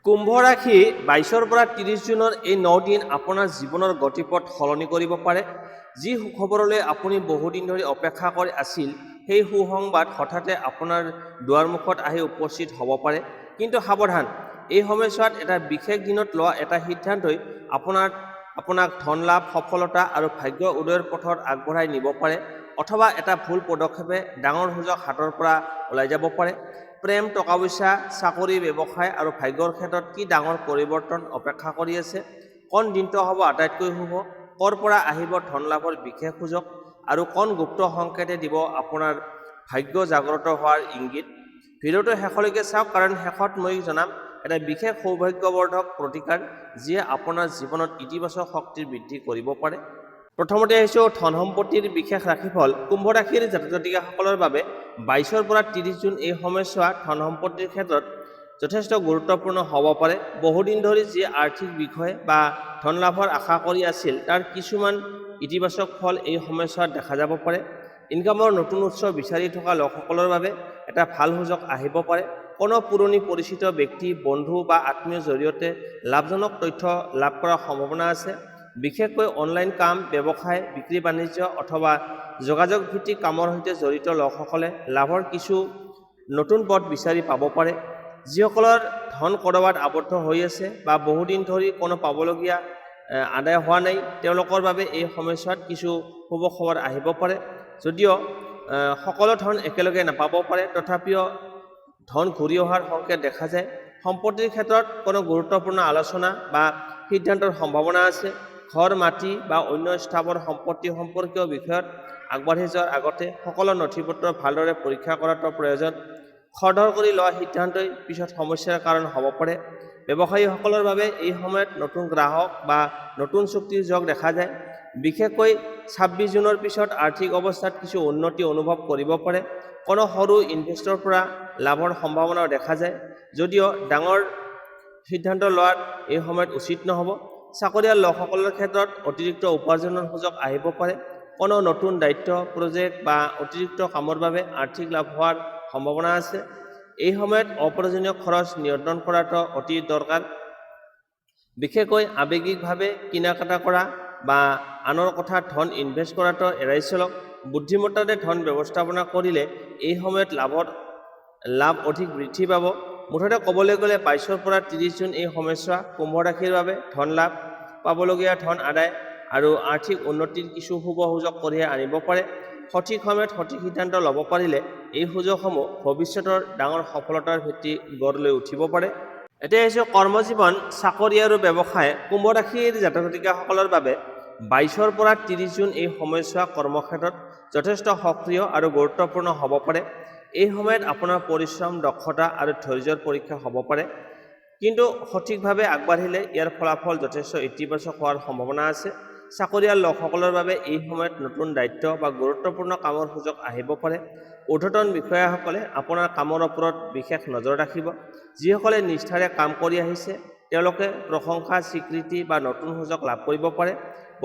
কুম্ভ ৰাশি 22ৰ পৰা 30 জুনৰ এই 9 দিন আপোনাৰ জীৱনৰ গতিপথ সলনি কৰিব পাৰে। যি সুখবৰলৈ আপুনি বহুদিন ধৰি অপেক্ষা কৰি আছিল, সেই সুসংবাদ হঠাতে আপোনাৰ দুৱাৰমুখত আহি উপস্থিত হ'ব পাৰে। কিন্তু সাৱধান, এই সময়ছোৱাত এটা বিশেষ দিনত লোৱা এটা সিদ্ধান্তই আপোনাক ধন লাভ, সফলতা আৰু ভাগ্য উদয়ৰ পথত আগবঢ়াই নিব পাৰে, অথবা এটা ভুল পদক্ষেপে ডাঙৰ সুযোগ হাতৰ পৰা ওলাই যাব পাৰে। প্ৰেম, টকা পইচা, চাকৰি, ব্যৱসায় আৰু ভাগ্যৰ ক্ষেত্ৰত কি ডাঙৰ পৰিৱৰ্তন অপেক্ষা কৰি আছে? কোন দিনটো হ'ব আটাইতকৈ শুভ? ক'ৰ পৰা আহিব ধন লাভৰ বিশেষ সুযোগ? আৰু কোন গুপ্ত সংকেতে দিব আপোনাৰ ভাগ্য জাগ্ৰত হোৱাৰ ইংগিত? ভিডিঅ'টো শেষলৈকে চাওক, কাৰণ শেষত মই জনাম এটা বিশেষ সৌভাগ্যবৰ্ধক প্ৰতিকাৰ যিয়ে আপোনাৰ জীৱনত ইতিবাচক শক্তিৰ বৃদ্ধি কৰিব পাৰে। প্ৰথমতে আহিছোঁ ধন সম্পত্তিৰ বিশেষ ৰাশিফল। কুম্ভ ৰাশিৰ জাতক জাতিকাসকলৰ বাবে 22ৰ পৰা 30 জুন এই সময়ছোৱা ধন সম্পত্তিৰ ক্ষেত্ৰত যথেষ্ট গুৰুত্বপূৰ্ণ হ'ব পাৰে। বহুদিন ধৰি যি আৰ্থিক বিষয় বা ধন লাভৰ আশা কৰি আছিল, তাৰ কিছুমান ইতিবাচক ফল এই সময়ছোৱাত দেখা যাব পাৰে। ইনকামৰ নতুন উৎস বিচাৰি থকা লোকসকলৰ বাবে এটা ভাল সুযোগ আহিব পাৰে। কোনো পুৰণি পৰিচিত ব্যক্তি, বন্ধু বা আত্মীয়ৰ জৰিয়তে লাভজনক তথ্য লাভ কৰাৰ সম্ভাৱনা আছে। বিশেষকৈ অনলাইন কাম, ব্যৱসায়, বিক্ৰী বাণিজ্য অথবা যোগাযোগ ভিত্তিক কামৰ সৈতে জড়িত লোকসকলে লাভৰ কিছু নতুন পথ বিচাৰি পাব পাৰে। যিসকলৰ ধন ক'ৰবাত আবদ্ধ হৈ আছে বা বহুদিন ধৰি কোনো পাবলগীয়া আদায় হোৱা নাই, তেওঁলোকৰ বাবে এই সময়ছোৱাত কিছু শুভ খবৰ আহিব পাৰে। যদিও সকলো ধন একেলগে নাপাব পাৰে, তথাপিও ধন ঘূৰি অহাৰ সংকেত দেখা যায়। সম্পত্তিৰ ক্ষেত্ৰত কোনো গুৰুত্বপূৰ্ণ আলোচনা বা সিদ্ধান্তৰ সম্ভাৱনা আছে। ঘৰ, মাটি বা অন্য স্থাৱৰ সম্পত্তি সম্পৰ্কীয় বিষয়ত আগবাঢ়ি যোৱাৰ আগতে সকলো নথিপত্ৰ ভালদৰে পৰীক্ষা কৰাটো প্ৰয়োজন। খৰধৰ কৰি লোৱা সিদ্ধান্তই পিছত সমস্যাৰ কাৰণ হ'ব পাৰে। ব্যৱসায়ীসকলৰ বাবে এই সময়ত নতুন গ্ৰাহক বা নতুন চুক্তিৰ যোগ দেখা যায়। বিশেষকৈ 26 জুনৰ পিছত আৰ্থিক অৱস্থাত কিছু উন্নতি অনুভৱ কৰিব পাৰে। কোনো সৰু ইনভেষ্টৰৰ পৰা লাভৰ সম্ভাৱনাও দেখা যায়, যদিও ডাঙৰ সিদ্ধান্ত লোৱাত এই সময়ত উচিত নহ'ব। চাকৰিয়াল লোকসকলৰ ক্ষেত্ৰত অতিৰিক্ত উপাৰ্জনৰ সুযোগ আহিব পাৰে। কোনো নতুন দায়িত্ব, প্ৰজেক্ট বা অতিৰিক্ত কামৰ বাবে আৰ্থিক লাভ হোৱাৰ সম্ভাৱনা আছে। এই সময়ত অপ্ৰয়োজনীয় খৰচ নিয়ন্ত্ৰণ কৰাটো অতি দৰকাৰ। বিশেষকৈ আৱেগিকভাৱে কিনা-কাটা কৰা বা আনৰ কথাত ধন ইনভেষ্ট কৰাটো এৰাই চলক। বুদ্ধিমত্তাৰে ধন ব্যৱস্থাপনা কৰিলে এই সময়ত লাভ অধিক বৃদ্ধি পাব। মুঠতে ক'বলৈ গ'লে 22ৰ পৰা 30 জুন এই সময়ছোৱা কুম্ভ ৰাশিৰ বাবে ধন লাভ, পাবলগীয়া ধন আদায় আৰু আৰ্থিক উন্নতিৰ কিছু শুভ সুযোগ কঢ়িয়াই আনিব পাৰে। সঠিক সময়ত সঠিক সিদ্ধান্ত ল'ব পাৰিলে এই সুযোগসমূহ ভৱিষ্যতৰ ডাঙৰ সফলতাৰ ভিত্তি গঢ় লৈ উঠিব পাৰে। এতিয়া আহিছোঁ কৰ্মজীৱন, চাকৰি আৰু ব্যৱসায়। কুম্ভ ৰাশিৰ জাতক জাতিকাসকলৰ বাবে 22ৰ পৰা 30 জুন এই সময়ছোৱা কৰ্মক্ষেত্ৰত যথেষ্ট সক্ৰিয় আৰু গুৰুত্বপূৰ্ণ হ'ব পাৰে। এই সময়ত আপোনাৰ পৰিশ্ৰম, দক্ষতা আৰু ধৈৰ্যৰ পৰীক্ষা হ'ব পাৰে। কিন্তু সঠিকভাৱে আগবাঢ়িলে ইয়াৰ ফলাফল যথেষ্ট ইতিবাচক হোৱাৰ সম্ভাৱনা আছে। চাকৰিয়াল লোকসকলৰ বাবে এই সময়ত নতুন দায়িত্ব বা গুৰুত্বপূৰ্ণ কামৰ সুযোগ আহিব পাৰে। ঊৰ্ধ্বতন বিষয়াসকলে আপোনাৰ কামৰ ওপৰত বিশেষ নজৰ ৰাখিব। যিসকলে নিষ্ঠাৰে কাম কৰি আহিছে, তেওঁলোকে প্ৰশংসা, স্বীকৃতি বা নতুন সুযোগ লাভ কৰিব পাৰে।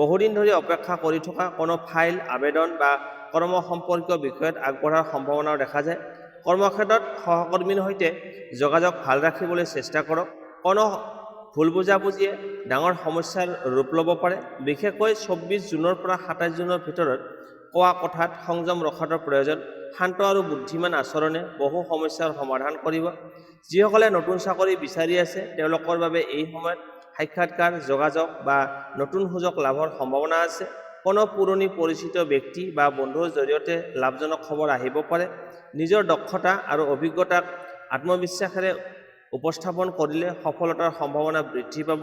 বহুদিন ধৰি অপেক্ষা কৰি থকা কোনো ফাইল, আবেদন বা কৰ্ম সম্পৰ্কীয় বিষয়ত আগবঢ়াৰ সম্ভাৱনাও দেখা যায়। কৰ্মক্ষেত্ৰত সহকৰ্মীৰ সৈতে যোগাযোগ ভাল ৰাখিবলৈ চেষ্টা কৰক। কোনো ভুল বুজাবুজিয়ে ডাঙৰ সমস্যাৰ ৰূপ ল'ব পাৰে। বিশেষকৈ 24 জুনৰ পৰা 27 জুনৰ ভিতৰত কোৱা কথাত সংযম ৰখাটো প্ৰয়োজন। শান্ত আৰু বুদ্ধিমান আচৰণে বহু সমস্যাৰ সমাধান কৰিব। যিসকলে নতুন চাকৰি বিচাৰি আছে, তেওঁলোকৰ বাবে এই সময়ত সাক্ষাৎকাৰ, যোগাযোগ বা নতুন সুযোগ লাভৰ সম্ভাৱনা আছে। কোনো পুৰণি পৰিচিত ব্যক্তি বা বন্ধুৰ জৰিয়তে লাভজনক খবৰ আহিব পাৰে। নিজৰ দক্ষতা আৰু অভিজ্ঞতাক আত্মবিশ্বাসেৰে উপস্থাপন কৰিলে সফলতাৰ সম্ভাৱনা বৃদ্ধি পাব।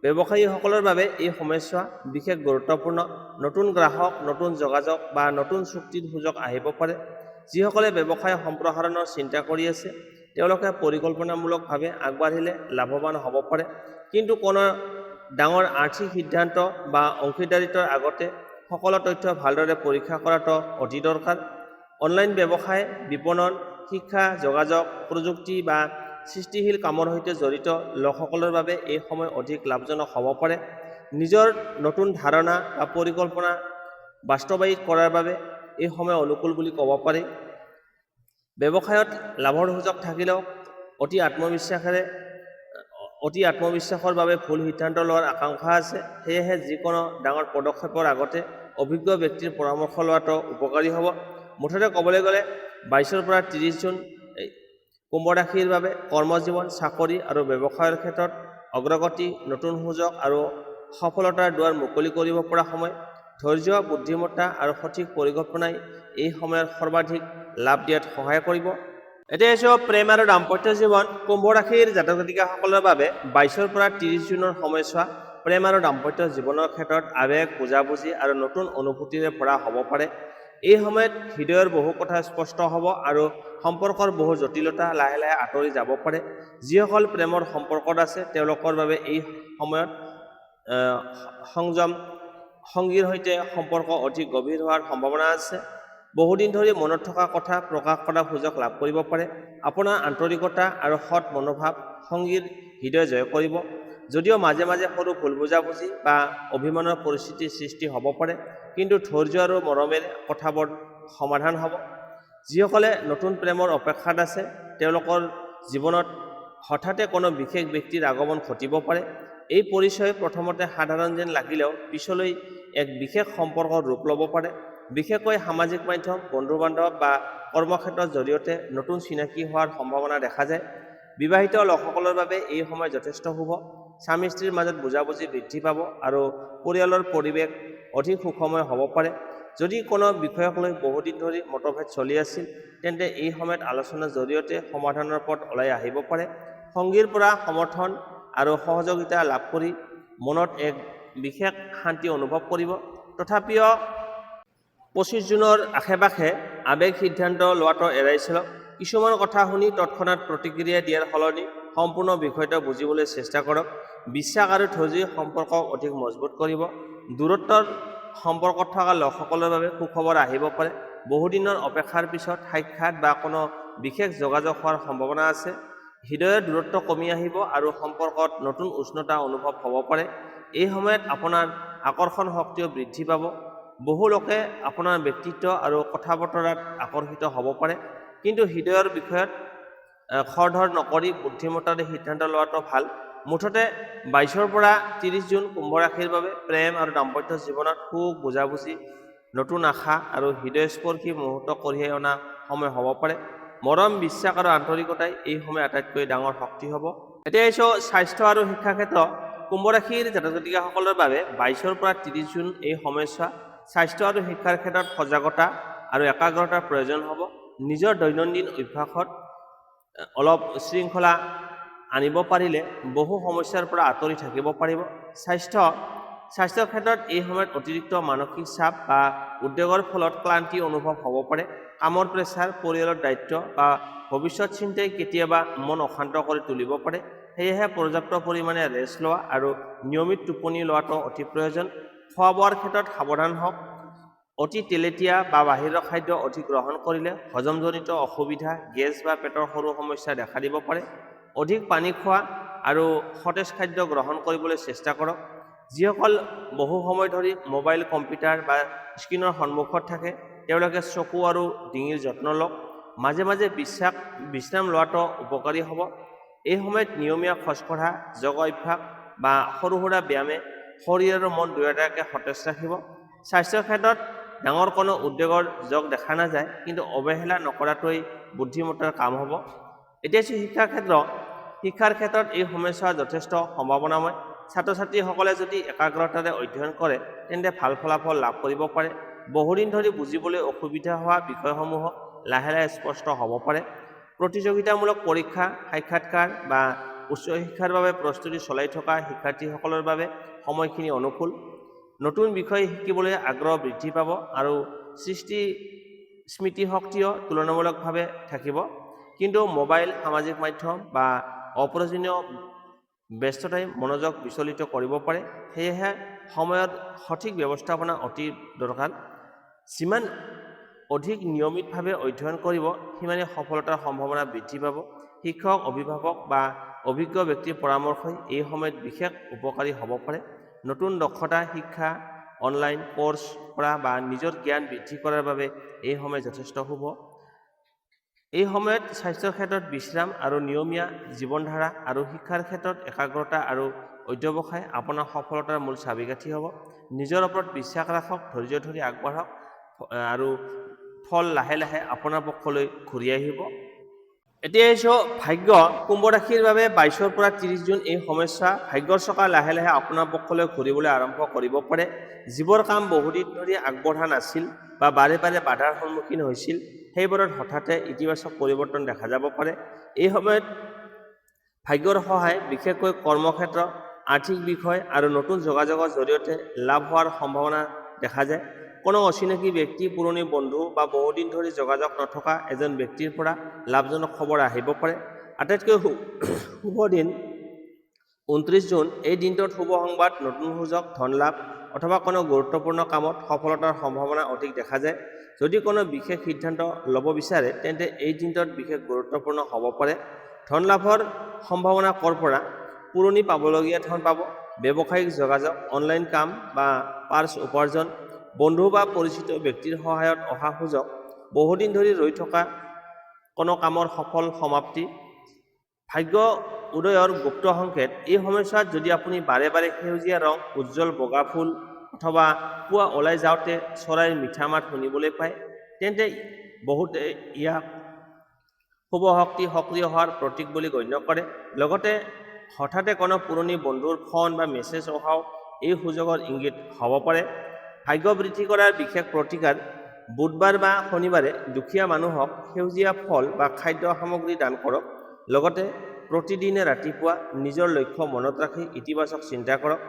ব্যৱসায়ীসকলৰ বাবে এই সময়ছোৱা বিশেষ গুৰুত্বপূৰ্ণ। নতুন গ্ৰাহক, নতুন যোগাযোগ বা নতুন চুক্তিৰ সুযোগ আহিব পাৰে। যিসকলে ব্যৱসায় সম্প্ৰসাৰণৰ চিন্তা কৰি আছে, তেওঁলোকে পৰিকল্পনামূলকভাৱে আগবাঢ়িলে লাভৱান হ'ব পাৰে। কিন্তু কোনো ডাঙৰ আৰ্থিক সিদ্ধান্ত বা অংশীদাৰিত্বৰ আগতে সকলো তথ্য ভালদৰে পৰীক্ষা কৰাটো অতি দৰকাৰ। অনলাইন ব্যৱসায়, বিপণন, শিক্ষা, যোগাযোগ, প্ৰযুক্তি বা সৃষ্টিশীল কামৰ সৈতে জড়িত লোকসকলৰ বাবে এই সময় অধিক লাভজনক হ'ব পাৰে। নিজৰ নতুন ধাৰণা বা পৰিকল্পনা বাস্তৱায়িত কৰাৰ বাবে এই সময় অনুকূল বুলি ক'ব পাৰি। ব্যৱসায়ত লাভৰ সুযোগ থাকিলেও অতি আত্মবিশ্বাসেৰে অতি আত্মবিশ্বাসৰ বাবে ভুল সিদ্ধান্ত লোৱাৰ আকাংক্ষা আছে। সেয়েহে যিকোনো ডাঙৰ পদক্ষেপৰ আগতে অভিজ্ঞ ব্যক্তিৰ পৰামৰ্শ লোৱাটো উপকাৰী হ'ব। মুঠতে ক'বলৈ গ'লে 22 পৰা 30 জুন কুম্ভ ৰাশিৰ বাবে কৰ্মজীৱন, চাকৰি আৰু ব্যৱসায়ৰ ক্ষেত্ৰত অগ্ৰগতি, নতুন সুযোগ আৰু সফলতাৰ দুৱাৰ মুকলি কৰিব পৰা সময়। ধৈৰ্য, বুদ্ধিমত্তা আৰু সঠিক পৰিকল্পনাই এই সময়ত সৰ্বাধিক লাভ দিয়াত সহায় কৰিব। এতিয়া আহিছোঁ প্ৰেম আৰু দাম্পত্য জীৱন। কুম্ভ ৰাশিৰ জাতক জাতিকাসকলৰ বাবে 22 পৰা 30 জুনৰ সময়ছোৱা প্ৰেম আৰু দাম্পত্য জীৱনৰ ক্ষেত্ৰত আৱেগ, বুজাবুজি আৰু নতুন অনুভূতিৰে ভৰা হ'ব পাৰে। এই সময়ত হৃদয়ৰ বহু কথা স্পষ্ট হ'ব আৰু সম্পৰ্কৰ বহু জটিলতা লাহে লাহে আঁতৰি যাব পাৰে। যিসকল প্ৰেমৰ সম্পৰ্কত আছে তেওঁলোকৰ বাবে এই সময়ত সংযম, সংগীৰ সৈতে সম্পৰ্ক অধিক গভীৰ হোৱাৰ সম্ভাৱনা আছে। বহুদিন ধৰি মনত থকা কথা প্ৰকাশ কৰাৰ সুযোগ লাভ কৰিব পাৰে। আপোনাৰ আন্তৰিকতা আৰু সৎ মনোভাৱ সংগীৰ হৃদয় জয় কৰিব। যদিও মাজে মাজে সৰু ভুল বুজাবুজি বা অভিমানৰ পৰিস্থিতিৰ সৃষ্টি হ'ব পাৰে, কিন্তু ধৈৰ্য আৰু মৰমেৰে কথাবোৰ সমাধান হ'ব। যিসকলে নতুন প্ৰেমৰ অপেক্ষাত আছে তেওঁলোকৰ জীৱনত হঠাতে কোনো বিশেষ ব্যক্তিৰ আগমন ঘটিব পাৰে। এই পৰিচয় প্ৰথমতে সাধাৰণ যেন লাগিলেও পিছলৈ এক বিশেষ সম্পৰ্কৰ ৰূপ ল'ব পাৰে। বিশেষকৈ সামাজিক মাধ্যম, বন্ধু-বান্ধৱ বা কৰ্মক্ষেত্ৰৰ জৰিয়তে নতুন চিনাকি হোৱাৰ সম্ভাৱনা দেখা যায়। বিবাহিত লোকসকলৰ বাবে এই সময় যথেষ্ট শুভ। স্বামী স্ত্ৰীৰ মাজত বুজাবুজি বৃদ্ধি পাব আৰু পৰিয়ালৰ পৰিৱেশ অধিক সুখময় হ'ব পাৰে। যদি কোনো বিষয়ক লৈ বহুদিন ধৰি মতভেদ চলি আছিল তেন্তে এই সময়ত আলোচনাৰ জৰিয়তে সমাধানৰ পথ ওলাই আহিব পাৰে। সংগীৰ পৰা সমৰ্থন আৰু সহযোগিতা লাভ কৰি মনত এক বিশেষ শান্তি অনুভৱ কৰিব। তথাপিও 25 জুনৰ আশে-পাশে আৱেগ সিদ্ধান্ত লোৱাটো এৰাই চলক। কিছুমান কথা শুনি তৎক্ষণাত প্ৰতিক্ৰিয়া দিয়াৰ সলনি সম্পূৰ্ণ বিষয়টো বুজিবলৈ চেষ্টা কৰক। বিশ্বাস আৰু ধৈৰ্যই সম্পৰ্কক অধিক মজবুত কৰিব। দূৰত্বৰ সম্পৰ্কত থকা লোকসকলৰ বাবে সুখবৰ আহিব পাৰে। বহুদিনৰ অপেক্ষাৰ পিছত সাক্ষাৎ বা কোনো বিশেষ যোগাযোগ হোৱাৰ সম্ভাৱনা আছে। হৃদয়ৰ দূৰত্ব কমি আহিব আৰু সম্পৰ্কত নতুন উষ্ণতা অনুভৱ হ'ব পাৰে। এই সময়ত আপোনাৰ আকৰ্ষণ শক্তিও বৃদ্ধি পাব। বহু লোকে আপোনাৰ ব্যক্তিত্ব আৰু কথা বতৰাত আকৰ্ষিত হ'ব পাৰে, কিন্তু হৃদয়ৰ বিষয়ত খৰধৰ নকৰি বুদ্ধিমত্তাৰে সিদ্ধান্ত লোৱাটো ভাল। মুঠতে 22 পৰা 30 জুন কুম্ভ ৰাশিৰ বাবে প্ৰেম আৰু দাম্পত্য জীৱনত সুখ, বুজাবুজি, নতুন আশা আৰু হৃদয়স্পৰ্শী মুহূৰ্ত কঢ়িয়াই অনা সময় হ'ব পাৰে। মৰম, বিশ্বাস আৰু আন্তৰিকতাই এই সময় আটাইতকৈ ডাঙৰ শক্তি হ'ব। এতিয়া আহিছোঁ স্বাস্থ্য আৰু শিক্ষা ক্ষেত্ৰ। কুম্ভ ৰাশিৰ জাতক জাতিকাসকলৰ বাবে 22 পৰা 30 জুন এই সময়ছোৱা স্বাস্থ্য আৰু শিক্ষাৰ ক্ষেত্ৰত সজাগতা আৰু একাগ্ৰতাৰ প্ৰয়োজন হ'ব। নিজৰ দৈনন্দিন অভ্যাসত অলপ শৃংখলা আনিব পাৰিলে বহু সমস্যাৰ পৰা আঁতৰি থাকিব পাৰিব। স্বাস্থ্যৰ ক্ষেত্ৰত এই সময়ত অতিৰিক্ত মানসিক চাপ বা উদ্বেগৰ ফলত ক্লান্তি অনুভৱ হ'ব পাৰে। কামৰ প্ৰেছাৰ, পৰিয়ালৰ দায়িত্ব বা ভৱিষ্যত চিন্তাই কেতিয়াবা মন অশান্ত কৰি তুলিব পাৰে। সেয়েহে পৰ্যাপ্ত পৰিমাণে ৰেষ্ট লোৱা আৰু নিয়মিত টোপনি লোৱাটো অতি প্ৰয়োজন। খোৱা বোৱাৰ ক্ষেত্ৰত সাৱধান হওক। অতি তেলেতীয়া বা বাহিৰৰ খাদ্য অধিক গ্ৰহণ কৰিলে হজমজনিত অসুবিধা, গেছ বা পেটৰ সৰু সমস্যা দেখা দিব পাৰে। অধিক পানী খোৱা আৰু সতেজ খাদ্য গ্ৰহণ কৰিবলৈ চেষ্টা কৰক। যিসকল বহু সময় ধৰি মোবাইল, কম্পিউটাৰ বা স্ক্ৰীনৰ সন্মুখত থাকে তেওঁলোকে চকু আৰু ডিঙিৰ যত্ন লওক। মাজে মাজে বিশ্ৰাম লোৱাটো উপকাৰী হ'ব। এই সময়ত নিয়মীয়া খোজকঢ়া, যোগ অভ্যাস বা সৰু সুৰা ব্যায়ামে শৰীৰ আৰু মন দুয়োটাকে সতেজ ৰাখিব। স্বাস্থ্যৰ ক্ষেত্ৰত ডাঙৰ কোনো উদ্বেগৰ যোগ দেখা নাযায়, কিন্তু অৱহেলা নকৰাটোৱেই বুদ্ধিমত্তাৰ কাম হ'ব। এতিয়া শিক্ষাৰ ক্ষেত্ৰত এই সময়ছোৱা যথেষ্ট সম্ভাৱনাময়। ছাত্ৰ ছাত্ৰীসকলে যদি একাগ্ৰতাৰে অধ্যয়ন কৰে তেন্তে ভাল ফলাফল লাভ কৰিব পাৰে। বহুদিন ধৰি বুজিবলৈ অসুবিধা হোৱা বিষয়সমূহ লাহে লাহে স্পষ্ট হ'ব পাৰে। প্ৰতিযোগিতামূলক পৰীক্ষা, সাক্ষাৎকাৰ বা উচ্চ শিক্ষাৰ বাবে প্ৰস্তুতি চলাই থকা শিক্ষাৰ্থীসকলৰ বাবে সময়খিনি অনুকূল। নতুন বিষয় শিকিবলৈ আগ্ৰহ বৃদ্ধি পাব আৰু স্মৃতিশক্তিও তুলনামূলকভাৱে থাকিব। কিন্তু মোবাইল, সামাজিক মাধ্যম বা অপ্ৰয়োজনীয় ব্যস্ততাই মনোযোগ বিচলিত কৰিব পাৰে। সেয়েহে সময়ত সঠিক ব্যৱস্থাপনা অতি দৰকাৰ। যিমান অধিক নিয়মিতভাৱে অধ্যয়ন কৰিব সিমানে সফলতাৰ সম্ভাৱনা বৃদ্ধি পাব। শিক্ষক, অভিভাৱক বা অভিজ্ঞ ব্যক্তিৰ পৰামৰ্শই এই সময়ত বিশেষ উপকাৰী হ'ব পাৰে। নতুন দক্ষতা শিক্ষা, অনলাইন কোৰ্চ কৰা বা নিজৰ জ্ঞান বৃদ্ধি কৰাৰ বাবে এই সময় যথেষ্ট শুভ। এই সময়ত স্বাস্থ্যৰ ক্ষেত্ৰত বিশ্ৰাম আৰু নিয়মীয়া জীৱনধাৰা আৰু শিক্ষাৰ ক্ষেত্ৰত একাগ্ৰতা আৰু অধ্যৱসায় আপোনাৰ সফলতাৰ মূল চাবিকাঠি হ'ব। নিজৰ ওপৰত বিশ্বাস ৰাখক, ধৈৰ্য ধৰি আগবাঢ়ক আৰু ফল লাহে লাহে আপোনাৰ পক্ষলৈ ঘূৰি আহিব। এতিয়া আহিছোঁ ভাগ্য। কুম্ভ ৰাশিৰ বাবে 22 পৰা 30 জুন এই সময়ছোৱা ভাগ্যৰ চকা লাহে লাহে আপোনাৰ পক্ষলৈ ঘূৰিবলৈ আৰম্ভ কৰিব পাৰে। যিবোৰ কাম বহুদিন ধৰি আগবঢ়া নাছিল বা বাৰে বাৰে বাধাৰ সন্মুখীন হৈছিল, সেইবোৰত হঠাতে ইতিবাচক পৰিৱৰ্তন দেখা যাব পাৰে। এই সময়ত ভাগ্যৰ সহায় বিশেষকৈ কৰ্মক্ষেত্ৰ, আৰ্থিক বিষয় আৰু নতুন যোগাযোগৰ জৰিয়তে লাভ হোৱাৰ সম্ভাৱনা দেখা যায়। কোনো অচিনাকি ব্যক্তি, পুৰণি বন্ধু বা বহুদিন ধৰি যোগাযোগ নথকা এজন ব্যক্তিৰ পৰা লাভজনক খবৰ আহিব পাৰে। আটাইতকৈ শুভ দিন 29 জুন। এই দিনটোত শুভ সংবাদ, নতুন সুযোগ, ধন লাভ অথবা কোনো গুৰুত্বপূৰ্ণ কামত সফলতাৰ সম্ভাৱনা অধিক দেখা যায়। যদি কোনো বিশেষ সিদ্ধান্ত ল'ব বিচাৰে তেন্তে এই দিনটোত বিশেষ গুৰুত্বপূৰ্ণ হ'ব পাৰে। ধন লাভৰ সম্ভাৱনা ক'ৰ পৰা? পুৰণি পাবলগীয়া ধন পাব, ব্যৱসায়িক যোগাযোগ, অনলাইন কাম বা পাৰ্চ উপাৰ্জন, বন্ধু বা পৰিচিত ব্যক্তিৰ সহায়ত অহা সুযোগ, বহুদিন ধৰি ৰৈ থকা কোনো কামৰ সফল সমাপ্তি। ভাগ্য উদয়ৰ গুপ্ত সংকেত। এই সময়ছোৱাত যদি আপুনি বাৰে বাৰে সেউজীয়া ৰং, উজ্জ্বল বগা ফুল অথবা পুৱা ওলাই যাওঁতে চৰাইৰ মিঠা মাত শুনিবলৈ পায় তেন্তে বহুতে ইয়াক শুভ শক্তি সক্ৰিয় হোৱাৰ প্ৰতীক বুলি গণ্য কৰে। লগতে হঠাতে কোনো পুৰণি বন্ধুৰ ফোন বা মেছেজ অহাও এই সুযোগৰ ইংগিত হ'ব পাৰে। ভাগ্য বৃদ্ধি কৰাৰ বিশেষ প্ৰতিকাৰ। বুধবাৰ বা শনিবাৰে দুখীয়া মানুহক সেউজীয়া ফল বা খাদ্য সামগ্ৰী দান কৰক। লগতে প্ৰতিদিনে ৰাতিপুৱা নিজৰ লক্ষ্য মনত ৰাখি ইতিবাচক চিন্তা কৰক।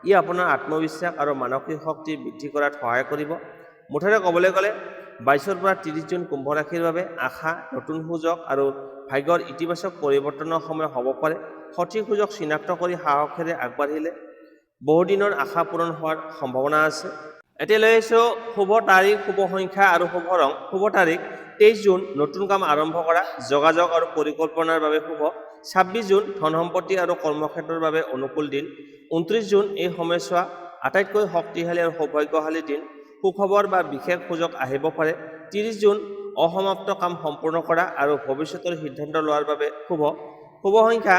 ই আপোনাৰ আত্মবিশ্বাস আৰু মানসিক শক্তি বৃদ্ধি কৰাত সহায় কৰিব। মুঠতে ক'বলৈ গ'লে 22 পৰা 30 জুন কুম্ভ ৰাশিৰ বাবে আশা, নতুন সুযোগ আৰু ভাগ্যৰ ইতিবাচক পৰিৱৰ্তনৰ সময় হ'ব পাৰে। সঠিক সুযোগ চিনাক্ত কৰি সাহসেৰে আগবাঢ়িলে বহুদিনৰ আশা পূৰণ হোৱাৰ সম্ভাৱনা আছে। এতিয়া লৈ আহিছোঁ শুভ তাৰিখ, শুভ সংখ্যা আৰু শুভ ৰং। শুভ তাৰিখ 23 জুন, নতুন কাম আৰম্ভ কৰা, যোগাযোগ আৰু পৰিকল্পনাৰ বাবে শুভ। 26 জুন, ধন সম্পত্তি আৰু কৰ্মক্ষেত্ৰৰ বাবে অনুকূল দিন। 29 জুন, এই সময়ছোৱা আটাইতকৈ শক্তিশালী আৰু সৌভাগ্যশালী দিন। সুখবৰ বা বিশেষ সুযোগ আহিব পাৰে। 30 জুন, অসমাপ্ত কাম সম্পূৰ্ণ কৰা আৰু ভৱিষ্যতৰ সিদ্ধান্ত লোৱাৰ বাবে শুভ। শুভ সংখ্যা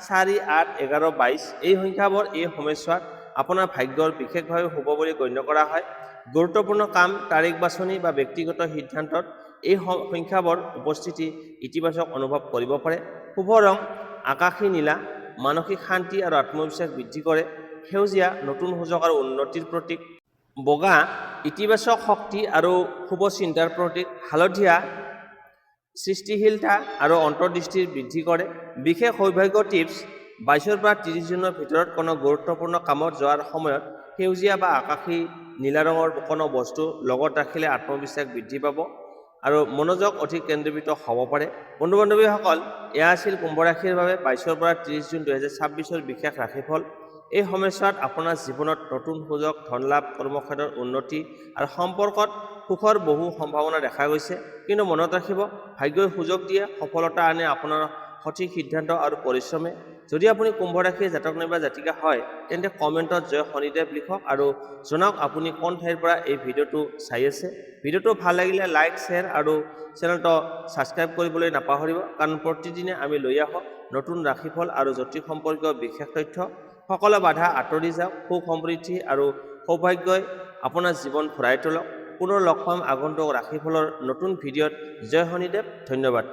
4, 8, 11, 22। এই সংখ্যাবোৰ এই সময়ছোৱাত আপোনাৰ ভাগ্যৰ বিশেষভাৱে শুভ বুলি গণ্য কৰা হয়। গুৰুত্বপূৰ্ণ কাম, তাৰিখ বাছনি বা ব্যক্তিগত সিদ্ধান্তত এই সংখ্যাবোৰ উপস্থিতি ইতিবাচক অনুভৱ কৰিব পাৰে। শুভ ৰং আকাশী নীলা, মানসিক শান্তি আৰু আত্মবিশ্বাস বৃদ্ধি কৰে। সেউজীয়া নতুন সুযোগ আৰু উন্নতিৰ প্ৰতীক। বগা ইতিবাচক শক্তি আৰু শুভ চিন্তাৰ প্ৰতীক। হালধীয়া সৃষ্টিশীলতা আৰু অন্তৰ্দৃষ্টিৰ বৃদ্ধি কৰে। বিশেষ সৌভাগ্য টিপছ। 22 পৰা 30 জুনৰ ভিতৰত কোনো গুৰুত্বপূৰ্ণ কামত যোৱাৰ সময়ত সেউজীয়া বা আকাশী নীলা ৰঙৰ কোনো বস্তু লগত ৰাখিলে আত্মবিশ্বাস বৃদ্ধি পাব আৰু মনোযোগ অধিক কেন্দ্ৰীভূত হ'ব পাৰে। বন্ধু বান্ধৱীসকল, এয়া আছিল কুম্ভ ৰাশিৰ বাবে 22 পৰা 30 জুন 2026 বিশেষ ৰাশিফল। এই সময়ছোৱাত আপোনাৰ জীৱনত নতুন সুযোগ, ধন লাভ, কৰ্মক্ষেত্ৰৰ উন্নতি আৰু সম্পৰ্কত সুখৰ বহু সম্ভাৱনা দেখা গৈছে। কিন্তু মনত ৰাখিব, ভাগ্যই সুযোগ দিয়ে, সফলতা আনে আপোনাৰ সঠিক সিদ্ধান্ত আৰু পৰিশ্ৰমে। যদি আপুনি কুম্ভ ৰাশিৰ জাতক বা জাতিকা হয় তেন্তে কমেণ্টত জয় শনিদেৱ লিখক আৰু জনাওক আপুনি কোন ঠাইৰ পৰা এই ভিডিঅ'টো চাই আছে। ভিডিঅ'টো ভাল লাগিলে লাইক, শ্বেয়াৰ আৰু চেনেলটো ছাবস্ক্ৰাইব কৰিবলৈ নাপাহৰিব, কাৰণ প্ৰতিদিনে আমি লৈ আহোঁ নতুন ৰাশিফল আৰু জ্যোতিষ সম্পৰ্কীয় বিশেষ তথ্য। সকলো বাধা আঁতৰি যাওক, সুখ সমৃদ্ধি আৰু সৌভাগ্যই আপোনাৰ জীৱন ভৰাই তোলক। পুনৰ লগ পাম আগন্তুক ৰাশিফলৰ নতুন ভিডিঅ'ত। জয় শনিদেৱ। ধন্যবাদ।